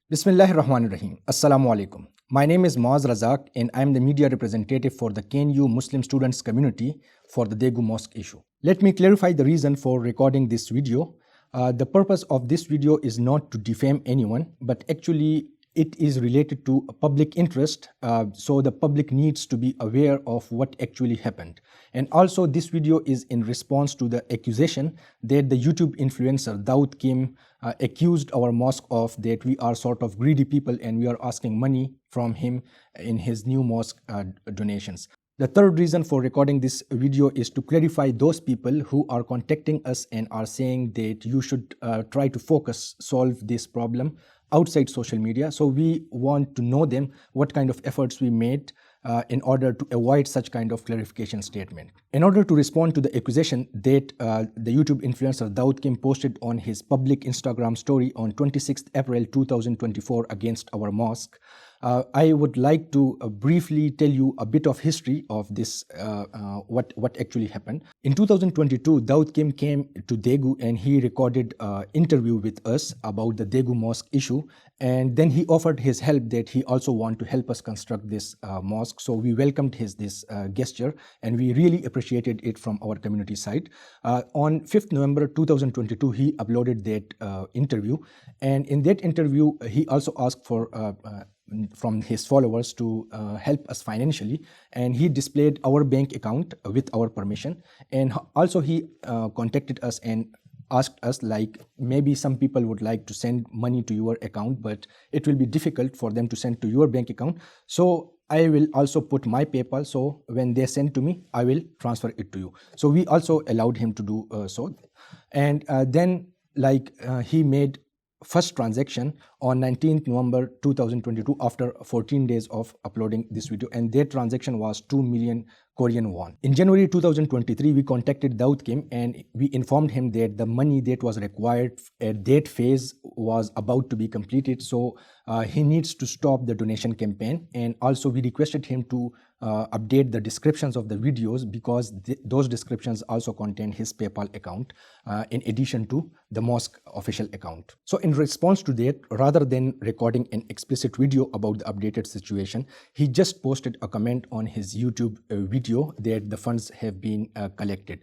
Bismillahirrahmanirrahim. Assalamu alaikum. My name is Moaz Razak and I am the media representative for the KNU Muslim students community for the Daegu Mosque issue. Let me clarify the reason for recording this video. The purpose of this video is not to defame anyone, but actually it is related to a public interest, so the public needs to be aware of what actually happened. And also this video is in response to the accusation that the YouTube influencer Daud Kim accused our mosque of that we are sort of greedy people and we are asking money from him in his new mosque donations. The third reason for recording this video is to clarify those people who are contacting us and are saying that you should try to solve this problem outside social media. So we want to know them, what kind of efforts we made in order to avoid such kind of clarification statement. In order to respond to the accusation that the YouTube influencer Daud Kim posted on his public Instagram story on 26th April 2024 against our mosque, I would like to briefly tell you a bit of history of this, what actually happened. In 2022, Daud Kim came to Daegu and he recorded an interview with us about the Daegu Mosque issue, and then he offered his help that he also want to help us construct this mosque. So we welcomed this gesture and we really appreciated it from our community side. On 5th November 2022, he uploaded that interview, and in that interview he also asked for from his followers to help us financially, and he displayed our bank account with our permission, and also he contacted us and asked us, like, maybe some people would like to send money to your account, but it will be difficult for them to send to your bank account, so I will also put my PayPal, so when they send to me I will transfer it to you. So we also allowed him to do so, and then he made first transaction on 19th November 2022 after 14 days of uploading this video, and their transaction was 2 million Korean won. In January 2023, we contacted Daud Kim and we informed him that the money that was required at that phase was about to be completed, so he needs to stop the donation campaign, and also we requested him to update the descriptions of the videos because those descriptions also contain his PayPal account in addition to the mosque official account. So in response to that, rather than recording an explicit video about the updated situation, he just posted a comment on his YouTube video that the funds have been collected,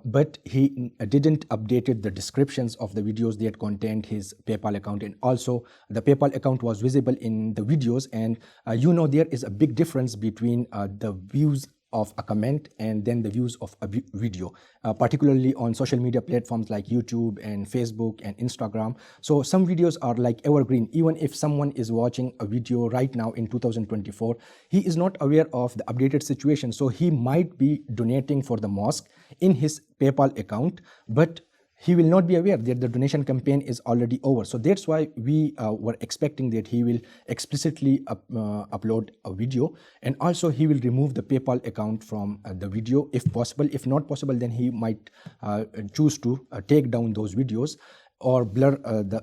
but he didn't updated the descriptions of the videos that contained his PayPal account, and also the PayPal account was visible in the videos, and there is a big difference between the views of a comment and then the views of a video, particularly on social media platforms like YouTube and Facebook and Instagram. So some videos are like evergreen. Even if someone is watching a video right now in 2024, he is not aware of the updated situation, so he might be donating for the mosque in his PayPal account, but he will not be aware that the donation campaign is already over. So that's why we were expecting that he will explicitly upload a video, and also he will remove the PayPal account from the video if possible. If not possible, then he might choose to take down those videos or blur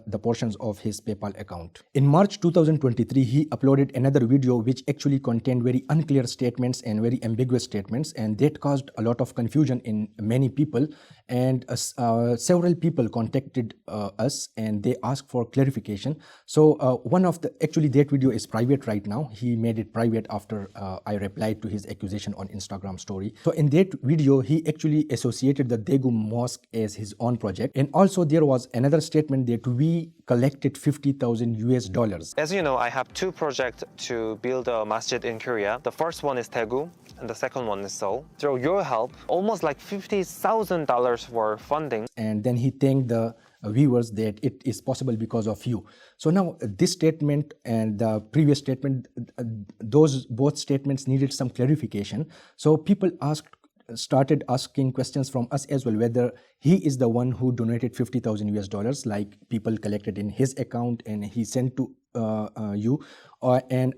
the portions of his PayPal account. In March 2023, he uploaded another video which actually contained very unclear statements and very ambiguous statements, and that caused a lot of confusion in many people, and several people contacted us and they asked for clarification. So that video is private right now. He made it private after I replied to his accusation on Instagram story. So in that video, he actually associated the Daegu Mosque as his own project, and also there was another statement that we collected $50,000. As you know, I have two projects to build a masjid in Korea. The first one is Daegu, and the second one is Seoul. Through your help, almost like $50,000 for funding. And then he thanked the viewers that it is possible because of you. So now this statement and the previous statement, those both statements needed some clarification. So people started asking questions from us as well, whether he is the one who donated $50,000, like people collected in his account and he sent to you, and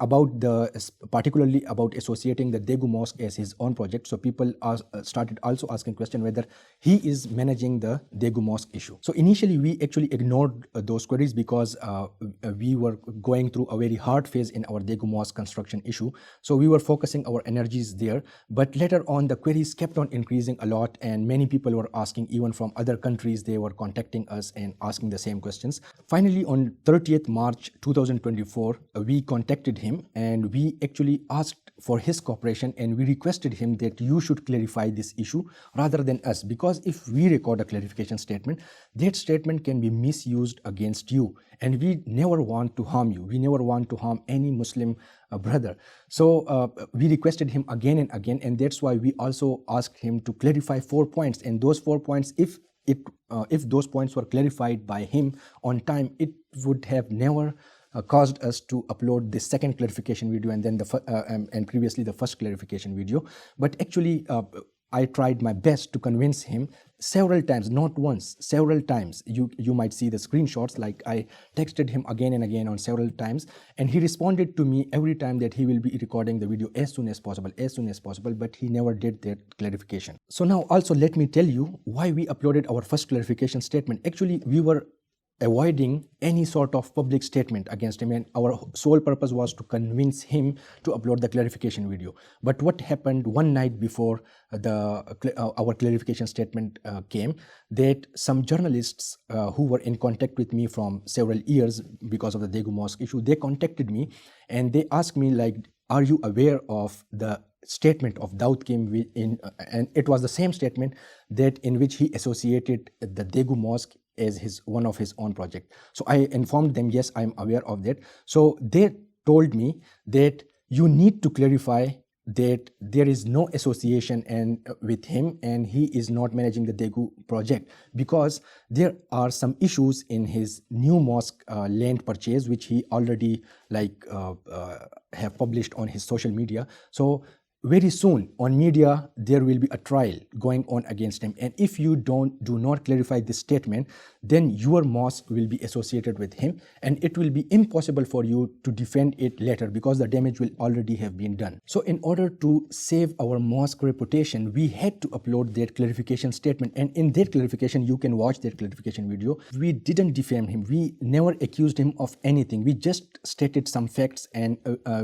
particularly about associating the Daegu Mosque as his own project. So people started also asking question whether he is managing the Daegu Mosque issue. So initially we actually ignored those queries because we were going through a very hard phase in our Daegu Mosque construction issue. So we were focusing our energies there, but later on the queries kept on increasing a lot, and many people were asking, even from other countries, they were contacting us and asking the same questions. Finally, on 30th March 2024, 2024, we contacted him and we actually asked for his cooperation, and we requested him that you should clarify this issue rather than us, because if we record a clarification statement, that statement can be misused against you, and we never want to harm you. We never want to harm any Muslim brother. So we requested him again and again, and that's why we also asked him to clarify 4 points. And those 4 points, if those points were clarified by him on time, it would have never caused us to upload the second clarification video and then and previously the first clarification video. But actually, I tried my best to convince him several times, not once, several times. You might see the screenshots, like I texted him again and again on several times, and he responded to me every time that he will be recording the video as soon as possible, but he never did that clarification. So now also let me tell you why we uploaded our first clarification statement. Actually, we were avoiding any sort of public statement against him, and our sole purpose was to convince him to upload the clarification video. But what happened one night before our clarification statement came, that some journalists who were in contact with me from several years because of the Daegu Mosque issue, they contacted me and they asked me, like, are you aware of the statement of Daud Kim and it was the same statement that in which he associated the Daegu Mosque as one of his own project. So I informed them, yes, I'm aware of that. So they told me that you need to clarify that there is no association with him, and he is not managing the Daegu project, because there are some issues in his new mosque land purchase, which he already have published on his social media. So very soon on media there will be a trial going on against him, and if you do not clarify this statement, then your mosque will be associated with him, and it will be impossible for you to defend it later because the damage will already have been done. So in order to save our mosque reputation, we had to upload that clarification statement, and in that clarification, you can watch that clarification video. We didn't defame him, we never accused him of anything, we just stated some facts, and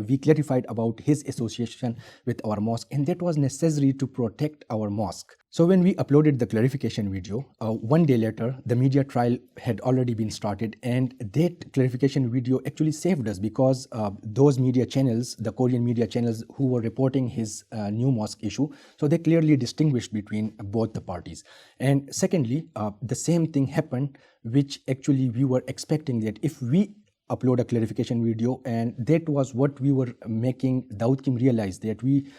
we clarified about his association with our mosque, and that was necessary to protect our mosque. So when we uploaded the clarification video, one day later, the media trial had already been started, and that clarification video actually saved us, because those media channels, the Korean media channels who were reporting his new mosque issue, so they clearly distinguished between both the parties. And secondly, the same thing happened, which actually we were expecting, that if we upload a clarification video, and that was what we were making Daud Kim realize, that we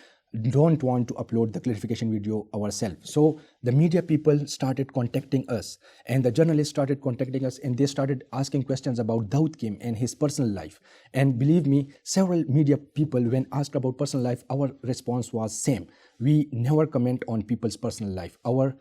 don't want to upload the clarification video ourselves. So the media people started contacting us, and the journalists started contacting us, and they started asking questions about Daud Kim and his personal life. And believe me, several media people, when asked about personal life, our response was same. We never comment on people's personal life. Our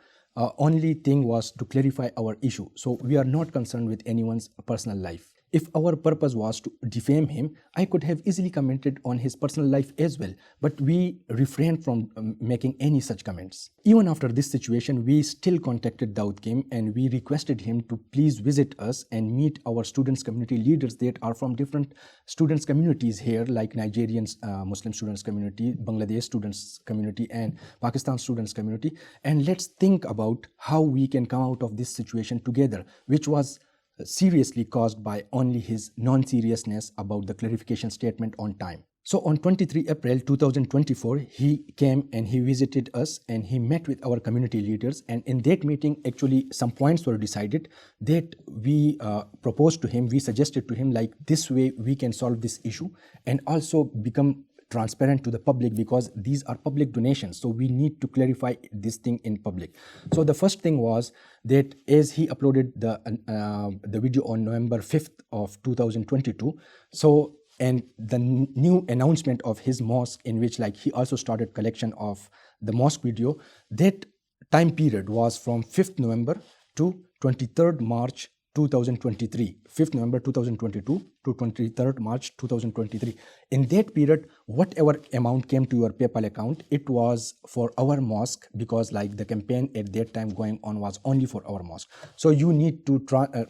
only thing was to clarify our issue. So we are not concerned with anyone's personal life. If our purpose was to defame him, I could have easily commented on his personal life as well, but we refrained from making any such comments. Even after this situation, we still contacted Daud Kim, and we requested him to please visit us and meet our students community leaders that are from different students communities here, like Nigerian Muslim students community, Bangladesh students community, and Pakistan students community, and let's think about how we can come out of this situation together, which was seriously caused by only his non-seriousness about the clarification statement on time. So on 23 April 2024, he came and he visited us, and he met with our community leaders, and in that meeting actually some points were decided that we proposed to him, we suggested to him, like, this way we can solve this issue and also become transparent to the public, because these are public donations, so we need to clarify this thing in public. So the first thing was that as he uploaded the video on November 5th of 2022, so, and the new announcement of his mosque, in which like he also started collection of the mosque video, that time period was from 5th November to 23rd March 2023, 5th November 2022 to 23rd March 2023. In that period, whatever amount came to your PayPal account, it was for our mosque, because like the campaign at that time going on was only for our mosque. So you need to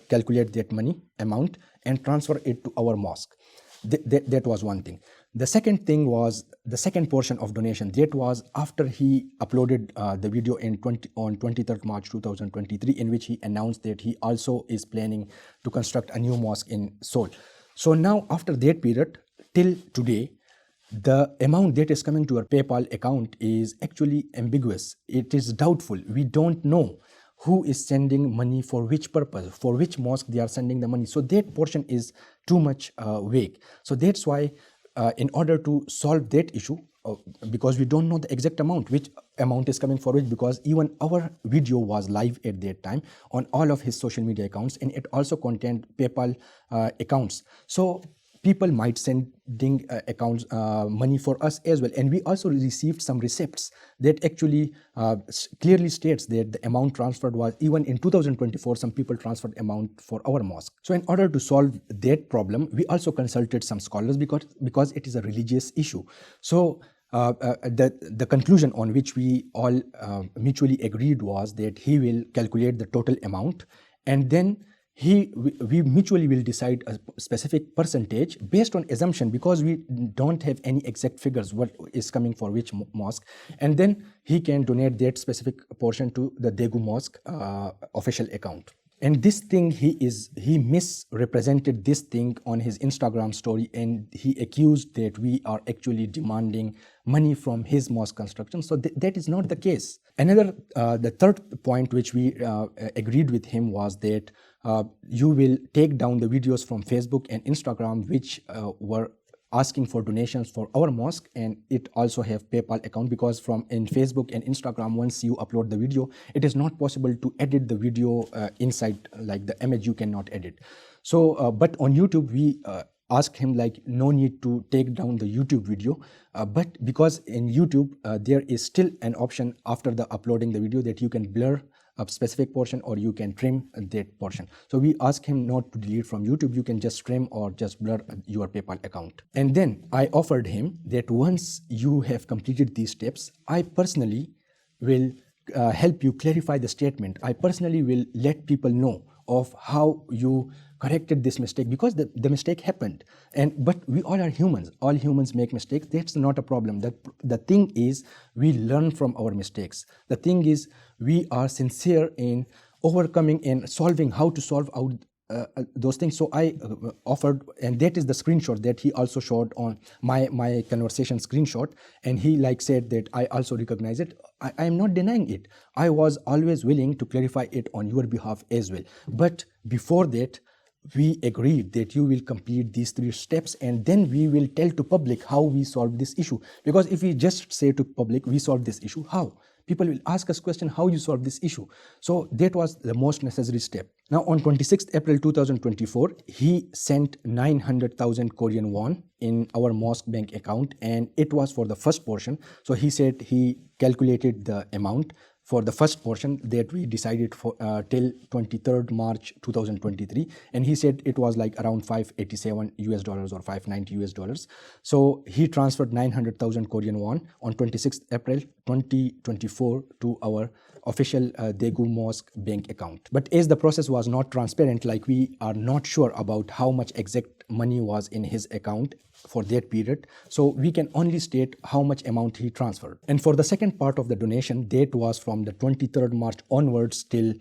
calculate that money amount and transfer it to our mosque. That was one thing. The second thing was the second portion of donation. That was after he uploaded the video on 23rd March 2023, in which he announced that he also is planning to construct a new mosque in Seoul. So now after that period till today, the amount that is coming to our PayPal account is actually ambiguous. It is doubtful. We don't know who is sending money for which purpose, for which mosque they are sending the money. So that portion is too much vague. So that's why in order to solve that issue, because we don't know the exact amount, which amount is coming for which, because even our video was live at that time on all of his social media accounts, and it also contained PayPal accounts. So people might sending accounts money for us as well, and we also received some receipts that actually clearly states that the amount transferred was, even in 2024 some people transferred amount for our mosque. So in order to solve that problem, we also consulted some scholars, because it is a religious issue. So the conclusion on which we all mutually agreed was that he will calculate the total amount, and then we mutually will decide a specific percentage based on assumption, because we don't have any exact figures what is coming for which mosque, and then he can donate that specific portion to the Daegu Mosque official account. And this thing, he misrepresented this thing on his Instagram story, and he accused that we are actually demanding money from his mosque construction. So that is not the case. Another, the third point which we agreed with him was that you will take down the videos from Facebook and Instagram which were asking for donations for our mosque, and it also have PayPal account, because from in Facebook and Instagram, once you upload the video, it is not possible to edit the video inside, like the image you cannot edit. So but on YouTube we asked him like no need to take down the YouTube video, but because in YouTube there is still an option after the uploading the video that you can blur a specific portion or you can trim that portion. So we ask him not to delete from YouTube, you can just trim or just blur your PayPal account. And then I offered him that once you have completed these steps, I personally will help you clarify the statement. I personally will let people know of how you corrected this mistake, because the mistake happened, but we all are humans. All humans make mistakes. That's not a problem. The thing is, we learn from our mistakes. The thing is, we are sincere in overcoming and solving, how to solve out those things. So I offered, and that is the screenshot that he also showed on my conversation screenshot, and he like said that I also recognize it. I am not denying it. I was always willing to clarify it on your behalf as well. But before that, we agreed that you will complete these 3 steps, and then we will tell to public how we solve this issue. Because if we just say to public we solve this issue, how? People will ask us question, how you solve this issue? So that was the most necessary step. Now on 26th April 2024, he sent 900,000 Korean won in our mosque bank account, and it was for the first portion. So he said he calculated the amount for the first portion that we decided for till 23rd March 2023, and he said it was like around $587 or $590. So he transferred 900,000 Korean won on 26th April 2024 to our official Daegu Mosque bank account. But as the process was not transparent, like we are not sure about how much exact money was in his account for that period, so we can only state how much amount he transferred. And for the second part of the donation, that was from the 23rd March onwards till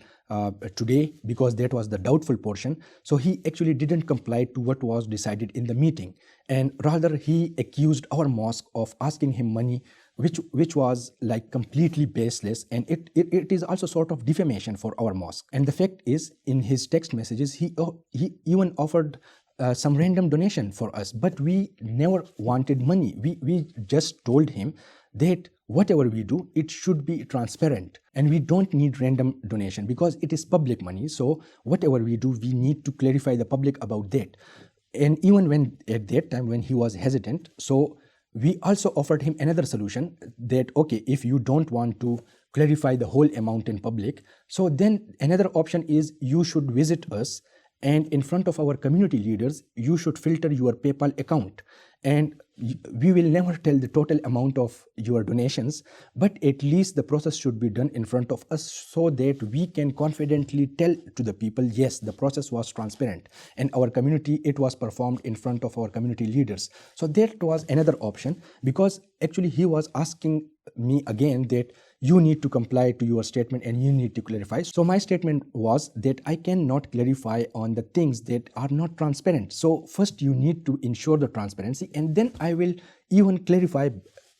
today, because that was the doubtful portion. So he actually didn't comply to what was decided in the meeting, and rather he accused our mosque of asking him money which was like completely baseless, and it is also sort of defamation for our mosque. And the fact is, in his text messages, he even offered some random donation for us, but we never wanted money. We just told him that whatever we do, it should be transparent, and we don't need random donation because it is public money. So whatever we do, we need to clarify the public about that. And even when at that time when he was hesitant, so we also offered him another solution, that okay, if you don't want to clarify the whole amount in public, so then another option is you should visit us, and in front of our community leaders, you should filter your PayPal account, and we will never tell the total amount of your donations, but at least the process should be done in front of us, so that we can confidently tell to the people, yes, the process was transparent, and our community, it was performed in front of our community leaders. So that was another option, because actually he was asking me again that you need to comply to your statement and you need to clarify. So my statement was that I cannot clarify on the things that are not transparent. So first you need to ensure the transparency, and then I will even clarify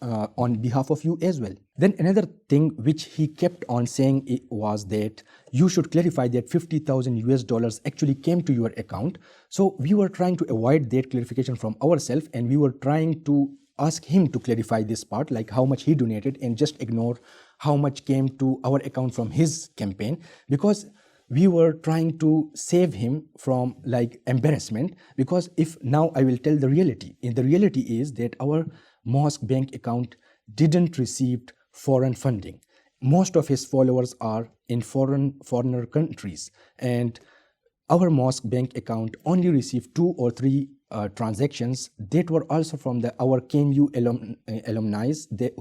on behalf of you as well. Then another thing which he kept on saying was that you should clarify that 50,000 US dollars actually came to your account. So we were trying to avoid that clarification from ourselves, and we were trying to ask him to clarify this part, like how much he donated, and just ignore how much came to our account from his campaign, because we were trying to save him from like embarrassment. Because if now I will tell the reality, and the reality is that our mosque bank account didn't receive foreign funding. Most of his followers are in foreigner countries, and our mosque bank account only received 2 or 3 transactions that were also from our KNU alumni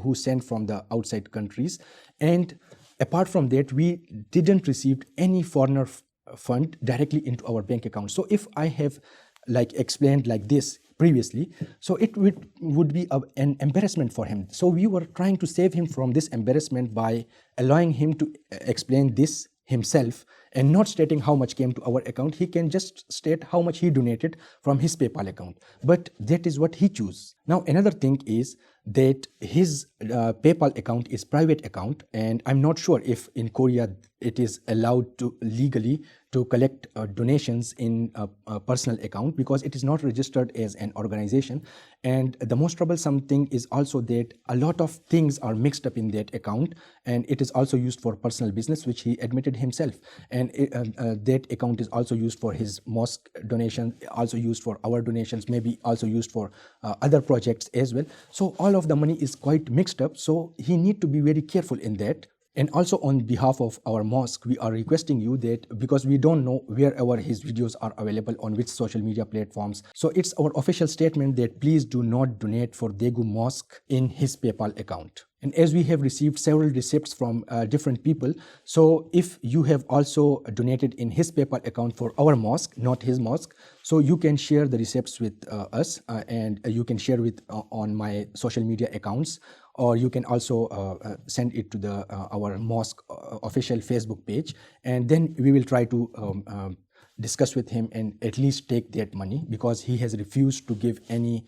who sent from the outside countries. And apart from that, we didn't receive any foreigner fund directly into our bank account. So if I have like explained like this previously, so it would be an embarrassment for him. So we were trying to save him from this embarrassment by allowing him to explain this himself and not stating how much came to our account. He can just state how much he donated from his PayPal account, but that is what he chose. Now another thing is that his PayPal account is private account, and I'm not sure if in Korea it is allowed to legally to collect donations in a personal account, because it is not registered as an organization. And the most troublesome thing is also that a lot of things are mixed up in that account, and it is also used for personal business, which he admitted himself. And that account is also used for his mosque donation, also used for our donations, maybe also used for other projects as well. So all of the money is quite mixed up, so he need to be very careful in that. And also on behalf of our mosque, we are requesting you that, because we don't know wherever his videos are available on which social media platforms, so it's our official statement that please do not donate for Daegu Mosque in his PayPal account. And as we have received several receipts from different people, so if you have also donated in his PayPal account for our mosque, not his mosque, so you can share the receipts with us, and you can share with on my social media accounts, or you can also send it to our mosque official Facebook page, and then we will try to discuss with him and at least take that money, because he has refused to give any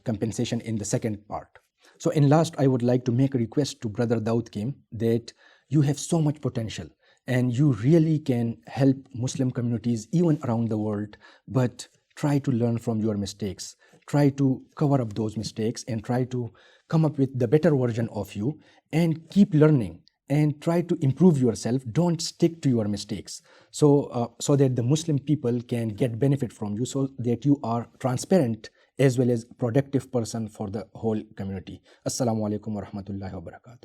compensation in the second part. So in last, I would like to make a request to Brother Daud Kim that you have so much potential and you really can help Muslim communities even around the world, but try to learn from your mistakes. Try to cover up those mistakes and try to come up with the better version of you, and keep learning and try to improve yourself. Don't stick to your mistakes, so that the Muslim people can get benefit from you, so that you are transparent as well as productive person for the whole community. Assalamu alaikum wa rahmatullahi wa barakatuh.